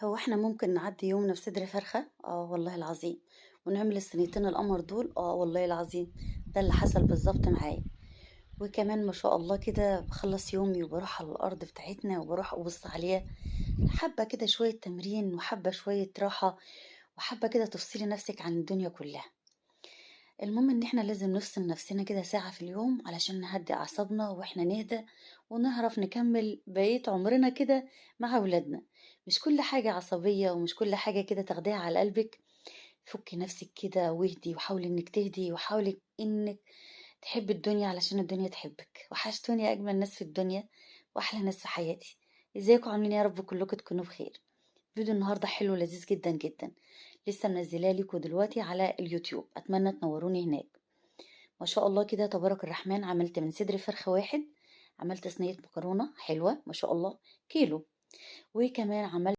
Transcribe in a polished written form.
هو إحنا ممكن نعدّي يومنا بصدر فرخة؟ آه والله العظيم، ونعمل الصينيتين القمر دول؟ آه والله العظيم، ده اللي حصل بالضبط معايا، وكمان ما شاء الله كده باخلّص يومي وباروح على الأرض بتاعتنا وباروح أبُص عليها، حابة كده شوية تمرين وحابة شوية راحة، وحابة كده تفصلي نفسِك عن الدنيا كلّها. المهم إن إحنا لازم نفصل نفسنا كده ساعة في اليوم علشان نهدّي أعصابنا وإحنا نهدى، ونعرف نكمّل بقية عمرنا كده مع ولادنا، مش كل حاجة عصبية ومش كل حاجة كده تاخديها على قلبِك، فُكّي نفسِك كده واهدي وحاولي إنِّك تهدي وحاولي إنِّك تحبّي الدنيا علشان الدنيا تحبِّك، وحشتوني يا أجمل ناس في الدنيا وأحلى ناس في حياتي، إزيكم عاملين إيه؟ يا رب كلّكم تكونوا بخير. فيديو النهارده حلو ولذيذ جدًا، جدًا، لسه منزّلاه ليكم دلوقتي على اليوتيوب، أتمنى تنوروني هناك. ما شاء الله كده تبارك الرحمن عملت من صدر فرخة واحد عملت صينية مكرونة حلوة ما شاء الله كيلو، وكمان عملت